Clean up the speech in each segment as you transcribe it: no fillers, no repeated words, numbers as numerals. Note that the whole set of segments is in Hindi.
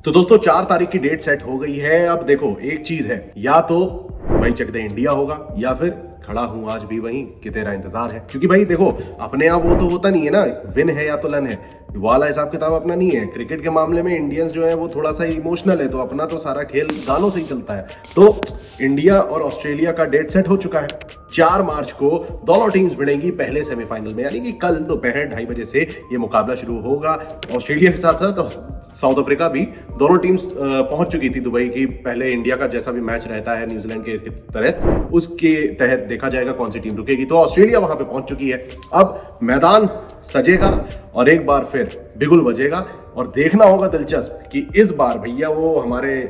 तो दोस्तों 4 तारीख की डेट सेट हो गई है। अब देखो एक चीज है, या तो भाई चक दे इंडिया होगा या फिर खड़ा हूं आज भी वहीं कि तेरा इंतजार है। क्योंकि भाई देखो अपने आप वो तो होता नहीं है ना, विन है या तो लन है, वाला हिसाब किताब अपना नहीं है। क्रिकेट के मामले में इंडियंस जो है वो थोड़ा सा इमोशनल है, तो अपना तो सारा खेल गानों से ही चलता है। तो इंडिया और ऑस्ट्रेलिया का डेट सेट हो चुका है। 4 मार्च को दोनों टीम्स भिड़ेंगी पहले सेमीफाइनल में, यानी कि कल दोपहर 2:30 बजे से ये मुकाबला शुरू होगा। ऑस्ट्रेलिया के साथ साथ साउथ अफ्रीका भी, दोनों टीम्स पहुंच चुकी थी दुबई की। पहले इंडिया का जैसा भी मैच रहता है न्यूजीलैंड के तहत, उसके तहत देखा जाएगा कौन सी टीम रुकेगी। तो ऑस्ट्रेलिया वहां पे पहुंच चुकी है। अब मैदान सजेगा और एक बार फिर बिगुल बजेगा और देखना होगा दिलचस्प कि इस बार भैया वो हमारे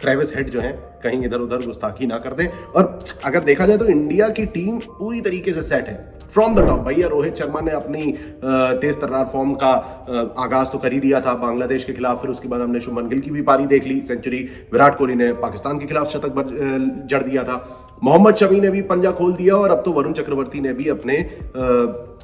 ट्रेविस हेड जो है कहीं इधर उधर गुस्ताखी ना कर दे। और अगर देखा जाए तो इंडिया की टीम पूरी तरीके से सेट है फ्रॉम द टॉप। भैया रोहित शर्मा ने अपनी तेज तर्रार फॉर्म का आगाज तो कर ही दिया था बांग्लादेश के खिलाफ, फिर उसके बाद हमने शुभमन गिल की भी पारी देख ली, सेंचुरी। विराट कोहली ने पाकिस्तान के खिलाफ शतक जड़ दिया था। मोहम्मद शमी ने भी पंजा खोल दिया और अब तो वरुण चक्रवर्ती ने भी अपने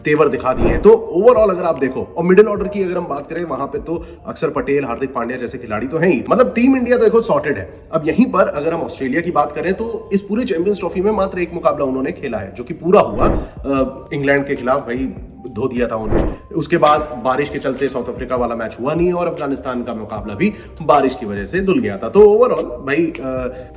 तेवर दिखा दिए हैं। तो ओवरऑल अगर आप देखो, और मिडिल ऑर्डर की अगर हम बात करें, वहां पे तो अक्षर पटेल, हार्दिक पांड्या जैसे खिलाड़ी तो हैं ही। मतलब टीम इंडिया तो देखो सॉर्टेड है। अब यहीं पर अगर हम ऑस्ट्रेलिया की बात करें तो इस पूरे चैंपियंस ट्रॉफी में मात्र एक मुकाबला उन्होंने खेला है, जो कि पूरा हुआ इंग्लैंड के खिलाफ। भाई धो दिया था उन्हें। उसके बाद बारिश के चलते साउथ अफ्रीका वाला मैच हुआ नहीं और अफगानिस्तान का मुकाबला भी बारिश की वजह से धुल गया था। तो ओवरऑल भाई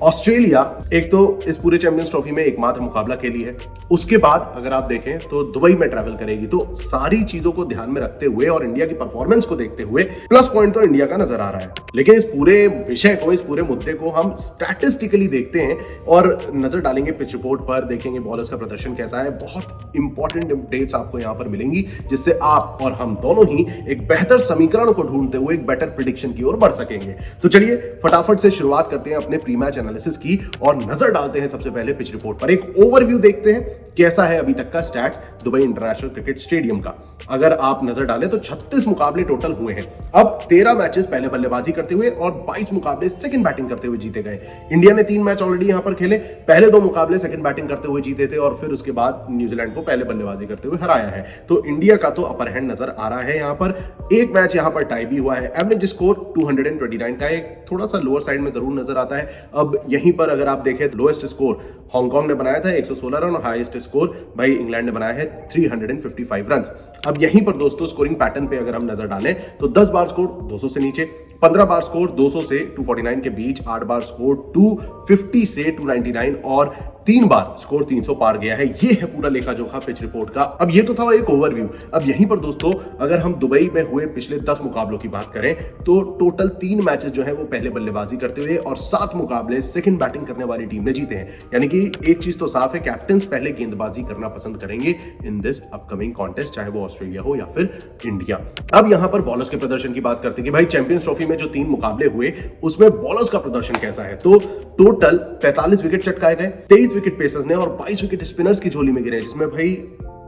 ऑस्ट्रेलिया एक तो इस पूरे चैंपियंस ट्रॉफी में एकमात्र मुकाबला खेली है। उसके बाद अगर आप देखें तो दुबई में ट्रैवल करेगी। तो सारी चीजों को ध्यान में रखते हुए और इंडिया की परफॉर्मेंस को देखते हुए प्लस पॉइंट तो इंडिया का नजर आ रहा है। लेकिन इस पूरे विषय को, इस पूरे मुद्दे को हम स्टैटिस्टिकली देखते हैं और नजर डालेंगे पिच रिपोर्ट पर, देखेंगे बॉलर्स का प्रदर्शन कैसा है। बहुत इंपॉर्टेंट अपडेट्स आपको यहां पर मिलेंगी, जिससे आप और हम दोनों ही एक बेहतर समीकरण को ढूंढते हुए एक बेटर प्रेडिक्शन की ओर बढ़ सकेंगे। तो चलिए फटाफट से शुरुआत करते हैं अपने प्री मैच एनालिसिस की और नजर डालते हैं सबसे पहले पिच रिपोर्ट पर। एक ओवरव्यू देखते हैं कैसा है अभी तक का stats Dubai international cricket stadium का। अगर आप नजर डालें तो 36 मुकाबले टोटल हुए हैं। अब 13 मैचेस पहले बल्लेबाजी करते हुए और 22 मुकाबले सेकंड बैटिंग करते हुए जीते गए। इंडिया ने 3 मैच ऑलरेडी यहां पर खेले, पहले 2 मुकाबले सेकंड बैटिंग करते हुए जीते थे और फिर उसके बाद न्यूजीलैंड को पहले बल्लेबाजी करते हुए हराया है। तो इंडिया का तो अपर हैंड नजर आ रहा है। यहां पर एक मैच यहां पर टाई भी हुआ है। एवरेज स्कोर 229 का एक थोड़ा सा लोअर साइड में जरूर नजर आता है। अब यहीं पर अगर आप देखें लोएस्ट स्कोर हांगकांग ने बनाया था 116 रन और हाईएस्ट स्कोर भाई इंग्लैंड ने बनाया है 355 रन। अब यहीं पर दोस्तों स्कोरिंग पैटर्न पे अगर हम नजर डालें तो 10 बार स्कोर 200 से नीचे, 15 बार स्कोर 200 से 249 के बीच, 8 बार स्कोर 250 से 299 और 3 बार स्कोर 300 पार गया है। ये है पूरा लेखा जोखा पिच रिपोर्ट का। अब ये तो था एक ओवरव्यू। अब यहीं पर दोस्तों अगर हम दुबई में हुए पिछले 10 मुकाबलों की बात करें तो टोटल 3 मैचेस जो है वो पहले बल्लेबाजी करते हुए और 7 मुकाबले सेकंड बैटिंग करने वाली टीम ने जीते हैं। यानी कि एक चीज तो साफ है, कैप्टन्स पहले गेंदबाजी करना पसंद करेंगे इन दिस अपकमिंग कॉन्टेस्ट, चाहे वो ऑस्ट्रेलिया हो या फिर इंडिया। अब यहां पर बॉलर्स के प्रदर्शन की बात करते हैं कि भाई चैंपियंस ट्रॉफी में जो 3 मुकाबले हुए उसमें बॉलर्स का प्रदर्शन कैसा है। तो टोटल 45 विकेट चटकाए गए, 23 विकेट पेसर्स ने और 22 विकेट स्पिनर्स की झोली में गिरे, जिसमें भाई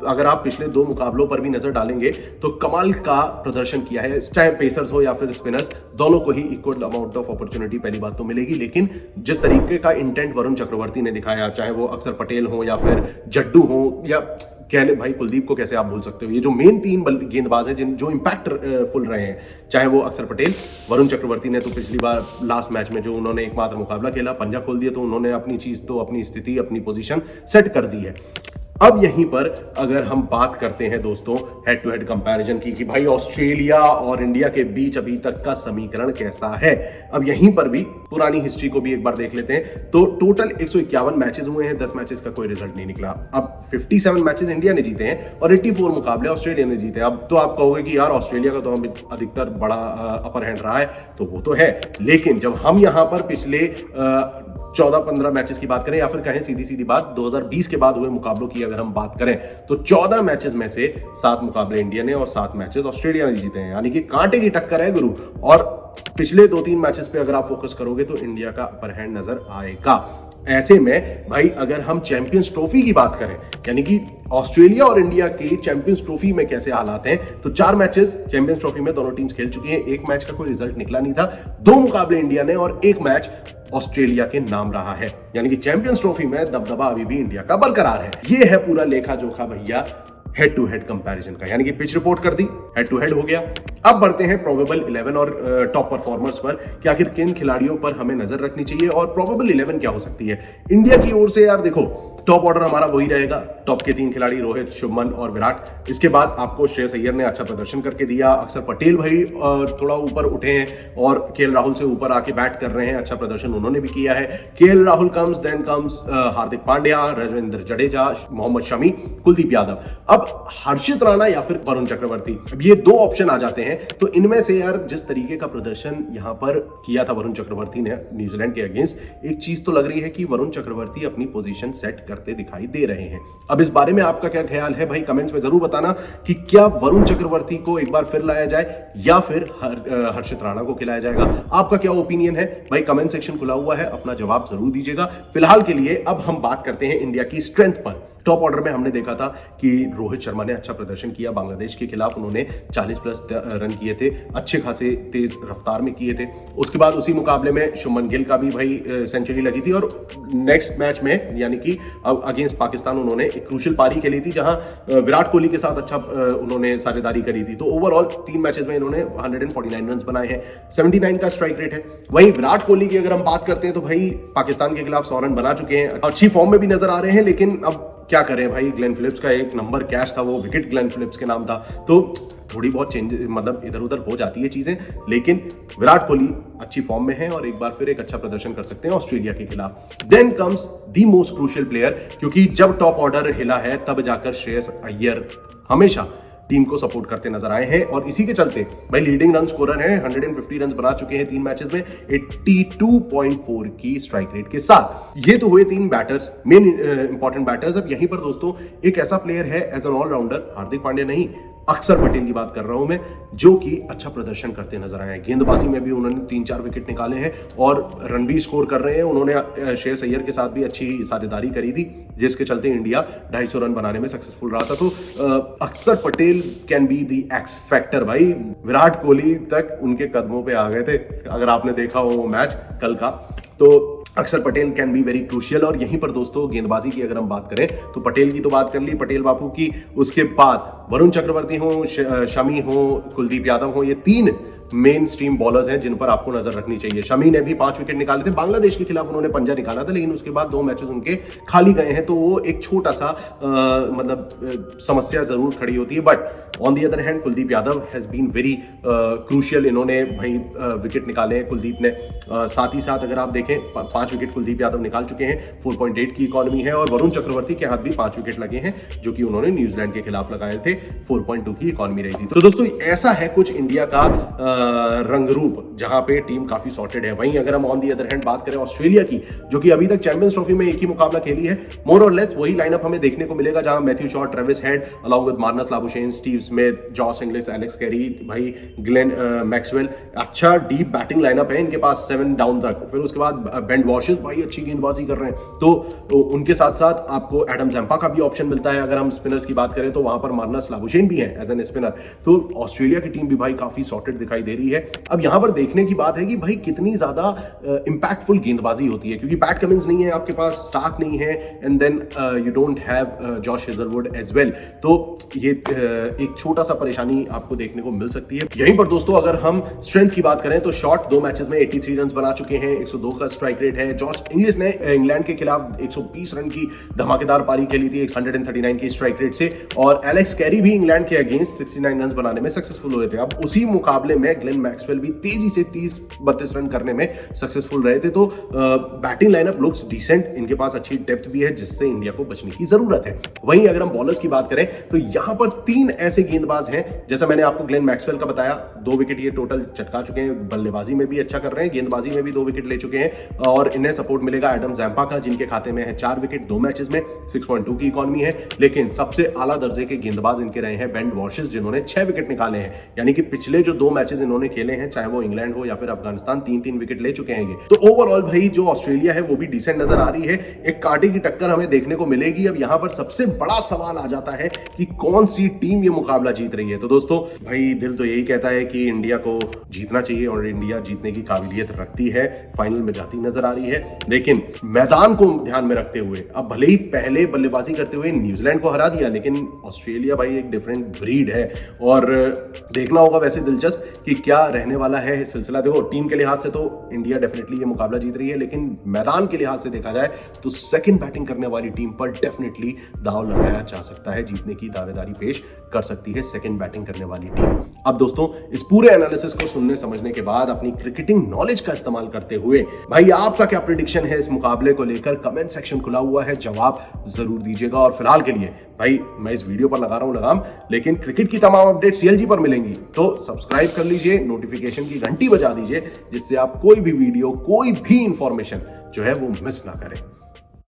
अगर आप पिछले 2 मुकाबलों पर भी नजर डालेंगे तो कमाल का प्रदर्शन किया है। चाहे पेसर्स हो या फिर स्पिनर्स, दोनों को ही इक्वल अमाउंट ऑफ अपॉर्चुनिटी पहली बात तो मिलेगी। लेकिन जिस तरीके का इंटेंट वरुण चक्रवर्ती ने दिखाया, चाहे वो अक्षर पटेल हो या फिर जड्डू हो या कह ले भाई कुलदीप को कैसे आप भूल सकते हो, ये जो मेन 3 गेंदबाज हैं जिन जो इंपैक्ट फुल रहे हैं, चाहे वो अक्षर पटेल, वरुण चक्रवर्ती ने तो पिछली बार लास्ट मैच में जो उन्होंने एकमात्र मुकाबला खेला पंजा खोल दिया, तो उन्होंने अपनी चीज तो अपनी स्थिति अपनी पोजीशन सेट कर दी है। अब यहीं पर अगर हम बात करते हैं दोस्तों हेड टू हेड कंपैरिजन की कि भाई ऑस्ट्रेलिया और इंडिया के बीच अभी तक का समीकरण कैसा है, अब यहीं पर भी पुरानी हिस्ट्री को भी एक बार देख लेते हैं। तो टोटल 151 मैचेस हुए हैं, 10 मैचेस का कोई रिजल्ट नहीं निकला। अब 57 मैचेस इंडिया ने जीते हैं और 84 मुकाबले ऑस्ट्रेलिया ने जीते हैं। अब तो आप कहोगे कि यार ऑस्ट्रेलिया का तो अधिकतर बड़ा अपर हैंड रहा है, तो वो तो है। लेकिन जब हम यहां पर पिछले 14-15 मैचेस की बात करें या फिर कहें सीधी सीधी बात 2020 के बाद हुए मुकाबलों की अगर हम बात करें तो 14 मैचेस में से 7 मुकाबले इंडिया ने और 7 मैचेस ऑस्ट्रेलिया ने जीते हैं। यानी कि कांटे की टक्कर है गुरु। और पिछले 2-3 मैचेस पे अगर आप फोकस करोगे तो इंडिया का अपर हैंड नजर आएगा। ऐसे में भाई अगर हम चैंपियंस ट्रॉफी की बात करें, यानी कि ऑस्ट्रेलिया और इंडिया की चैंपियंस ट्रॉफी में कैसे हालात हैं, तो 4 मैचेस चैंपियंस ट्रॉफी में दोनों टीम्स खेल चुकी हैं। एक मैच का कोई रिजल्ट निकला नहीं था, 2 मुकाबले इंडिया ने और 1 मैच ऑस्ट्रेलिया के नाम रहा है। यानी कि चैंपियंस ट्रॉफी में दबदबा अभी भी इंडिया का बरकरार है। ये है पूरा लेखा जोखा भैया हेड टू हेड कंपैरिजन का, यानी कि पिच रिपोर्ट कर दी, हेड टू हेड हो गया। अब बढ़ते हैं प्रोबेबल 11 और टॉप परफॉर्मर्स पर कि आखिर किन खिलाड़ियों पर हमें नजर रखनी चाहिए और प्रोबेबल 11 क्या हो सकती है इंडिया की ओर से। यार देखो, टॉप ऑर्डर हमारा वही रहेगा, टॉप के 3 खिलाड़ी रोहित, शुभमन और विराट। इसके बाद आपको श्रेयस अय्यर ने अच्छा प्रदर्शन करके दिया, अक्षर पटेल भाई थोड़ा ऊपर उठे हैं और केएल राहुल से ऊपर आके बैट कर रहे हैं, अच्छा प्रदर्शन उन्होंने भी किया है। KL Rahul comes, then comes Hardik Pandya, Ravindra Jadeja, Mohammed Shami, Kuldeep Yadav. अब हर्षित राणा या फिर वरुण चक्रवर्ती, अब ये 2 ऑप्शन आ जाते हैं। तो इनमें से यार जिस तरीके का प्रदर्शन यहां पर किया था वरुण चक्रवर्ती ने न्यूजीलैंड के अगेंस्ट, एक चीज तो लग रही है कि वरुण चक्रवर्ती अपनी पोजीशन सेट करते दिखाई दे रहे हैं। अब इस बारे में आपका क्या ख्याल है भाई, कमेंट्स में जरूर बताना कि क्या वरुण चक्रवर्ती को एक बार फिर लाया जाए या फिर हर्षित राणा को खिलाया जाएगा। आपका क्या ओपिनियन है भाई, कमेंट सेक्शन खुला हुआ है, अपना जवाब जरूर दीजिएगा। फिलहाल के लिए अब हम बात करते हैं इंडिया की स्ट्रेंथ पर। टॉप ऑर्डर में हमने देखा था कि रोहित शर्मा ने अच्छा प्रदर्शन किया बांग्लादेश के खिलाफ, उन्होंने 40+ रन किए थे, अच्छे खासे तेज रफ्तार में किए थे। उसके बाद उसी मुकाबले में शुभमन गिल का भी भाई सेंचुरी लगी थी और नेक्स्ट मैच में यानी कि अगेंस्ट पाकिस्तान उन्होंने एक क्रूशियल पारी खेली थी जहां विराट कोहली के साथ अच्छा उन्होंने साझेदारी करी थी। तो ओवरऑल 3 मैचेस में इन्होंने 149 रन बनाए हैं, 79 का स्ट्राइक रेट है। वहीं विराट कोहली की अगर हम बात करते हैं तो भाई पाकिस्तान के खिलाफ 100 रन बना चुके हैं, अच्छी फॉर्म में भी नजर आ रहे हैं। लेकिन अब क्या करें भाई, ग्लेन फिलिप्स का एक नंबर कैच था, वो विकेट ग्लेन फिलिप्स के नाम था, तो थोड़ी बहुत चेंज मतलब इधर उधर हो जाती है चीजें। लेकिन विराट कोहली अच्छी फॉर्म में है और एक बार फिर एक अच्छा प्रदर्शन कर सकते हैं ऑस्ट्रेलिया के खिलाफ। Then comes the most crucial player, क्योंकि जब टॉप ऑर्डर हिला है तब जाकर श्रेयस अय्यर हमेशा टीम को सपोर्ट करते नजर आए हैं और इसी के चलते भाई लीडिंग रन स्कोरर हैं, 150 रन बना चुके हैं 3 मैचेस में 82.4 की स्ट्राइक रेट के साथ। ये तो हुए 3 बैटर्स, मेन इंपॉर्टेंट बैटर्स। अब यहीं पर दोस्तों एक ऐसा प्लेयर है as an allrounder, Hardik Pandya नहीं, अक्षर पटेल की बात कर रहा हूं मैं, जो कि अच्छा प्रदर्शन करते नजर आए हैं। गेंदबाजी में भी उन्होंने 3-4 विकेट निकाले हैं और रन भी स्कोर कर रहे हैं। उन्होंने श्रेयस अय्यर के साथ भी अच्छी साझेदारी करी थी, जिसके चलते इंडिया 250 रन बनाने में सक्सेसफुल रहा था। तो अक्षर Patel can be the x factor भाई, विराट कोहली तक उनके कदमों पे आ गए थे अगर आपने देखा हो वो मैच कल का। तो अक्षर Patel can be very crucial. और यहीं पर दोस्तों गेंदबाजी की अगर हम बात करें तो पटेल की तो बात कर ली, पटेल बापू की, उसके बाद वरुण चक्रवर्ती हो, शमी हो, कुलदीप यादव हो, ये 3 मेन स्ट्रीम बॉलर्स हैं जिन पर आपको नजर रखनी चाहिए। शमी ने भी 5 विकेट निकाले थे, बांग्लादेश के खिलाफ उन्होंने पंजा निकाला था, लेकिन उसके बाद 2 मैचेस उनके खाली गए हैं, तो वो एक छोटा सा मतलब समस्या जरूर खड़ी होती है। But on the other hand Kuldeep Yadav has been very crucial, इन्होंने भाई विकेट निकाले हैं कुलदीप ने। साथ ही साथ अगर आप देखें 5 विकेट कुलदीप यादव निकाल चुके हैं, 4.8 की इकॉनमी है और वरुण चक्रवर्ती के हाथ भी 5 विकेट लगे हैं, जो कि उन्होंने न्यूजीलैंड के खिलाफ लगाए थे, 4.2 की इकॉनमी रही थी। तो दोस्तों ऐसा है कुछ इंडिया का रंगरूप, जहां पे टीम काफी सॉर्टेड है। वहीं अगर हम ऑन दी अदर हैंड बात करें ऑस्ट्रेलिया की, जो कि अभी तक चैंपियंस ट्रॉफी में एक ही मुकाबला खेली है, मोर और लेस वही लाइनअप हमें देखने को मिलेगा, जहां Matthew Shaw, Travis head along with Marnus Labuschagne, Steve Smith, Josh Inglis, Alex Carey, भाई ग्लेन मैक्सवेल, अच्छा डीप बैटिंग लाइनअप है इनके पास 7 डाउन तक। फिर उसके बाद बेन वॉशेस भाई अच्छी गेंदबाजी कर रहे हैं, तो उनके साथ साथ आपको एडम जैम्पा का भी ऑप्शन मिलता है। अगर हम स्पिनर्स की बात करें तो वहां पर मार्नस लाबुशेन भी है एज एन स्पिनर। तो ऑस्ट्रेलिया की टीम भी भाई काफी सॉर्टेड दिखाई दे रही है। अब यहां पर देखने की बात है कि भाई कितनी ज्यादा इंपैक्टफुल गेंदबाजी होती है, क्योंकि पैट कमिंस नहीं है आपके पास, स्टार्क नहीं है, and then you don't have Josh Hazlewood as well. तो ये एक छोटा सा परेशानी आपको देखने को मिल सकती है। यहीं पर दोस्तों अगर हम स्ट्रेंथ की बात करें तो शॉट 2 मैचेस में 83 रन बना चुके हैं, 102 का स्ट्राइक रेट है। जॉश इंग्लिश ने इंग्लैंड के खिलाफ 120 रन की धमाकेदार पारी खेली थी 139 की स्ट्राइक रेट से, और एलेक्स कैरी भी इंग्लैंड के अगेंस्ट 69 रन बनाने में सक्सेसफुल हुए थे। अब उसी मुकाबले में ग्लेन मैक्सवेल भी तेजी से 30-32 रन करने में सक्सेसफुल रहे थे। तो बैटिंग लाइनअप लुक्स डिसेंट, इनके पास अच्छी डेप्थ भी है, जिससे इंडिया को बचने की जरूरत है। वहीं अगर हम बॉलर्स की बात करें तो यहां पर 3 ऐसे गेंदबाज हैं, जैसा मैंने आपको ग्लेन मैक्सवेल का बताया, 2 विकेट ये टोटल चटका चुके हैं, बल्लेबाजी में भी अच्छा कर रहे हैं, गेंदबाजी में भी 2 विकेट ले चुके हैं, और इन्हें सपोर्ट मिलेगा एडम जैम्पा का, जिनके खाते में है 4 विकेट 2 मैचेस में, 6.2 की इकॉनमी है। लेकिन सबसे आला दर्जे के गेंदबाज इनके रहे हैं बेन वॉशेस, जिन्होंने 6 विकेट निकाले हैं। यानी कि पिछले जो 2 मैचेस मैचेस इन्होंने खेले हैं, चाहे वो इंग्लैंड हो या फिर अफगानिस्तान, 3-3 विकेट ले चुके हैं ये। तो ओवरऑल भाई जो ऑस्ट्रेलिया है वो भी डिसेंट नजर आ रही है, एक कांटे की टक्कर हमें देखने को मिलेगी। अब यहां पर सबसे बड़ा सवाल आ जाता है कि कौन सी टीम ये मुकाबला जीत रही है। तो दोस्तों भाई दिल तो यही कहता है कि इंडिया को जीतना चाहिए और इंडिया जीतने की काबिलियत रखती है, फाइनल में जाती नजर आ रही है। लेकिन मैदान को ध्यान में रखते हुए, अब भले ही पहले बल्लेबाजी करते हुए न्यूजीलैंड को हरा दिया, लेकिन ऑस्ट्रेलिया भाई एक डिफरेंट ब्रीड है और देखना होगा वैसे दिलचस्प कि क्या रहने वाला है सिलसिला। देखो टीम के लिहाज से तो इंडिया डेफिनेटली ये मुकाबला जीत रही है, लेकिन मैदान के लिहाज से देखा जाए तो सेकंड बैटिंग करने वाली टीम पर डेफिनेटली दांव लगाया जा सकता है, जीतने की दावेदारी पेश कर सकती है सेकंड बैटिंग करने वाली टीम। अब दोस्तों इस पूरे एनालिसिस को सुनने समझने के बाद अपनी क्रिकेटिंग नॉलेज का इस्तेमाल करते हुए भाई आपका क्या प्रेडिक्शन है इस मुकाबले को लेकर, कमेंट सेक्शन खुला हुआ है, जवाब जरूर दीजिएगा। और फिलहाल के लिए भाई मैं इस वीडियो पर लगा रहा हूं लगाम, लेकिन क्रिकेट की तमाम अपडेट CLG पर मिलेंगी, तो सब्सक्राइब कर लीजिए, नोटिफिकेशन की घंटी बजा दीजिए, जिससे आप कोई भी वीडियो, कोई भी इंफॉर्मेशन जो है वो मिस ना करें।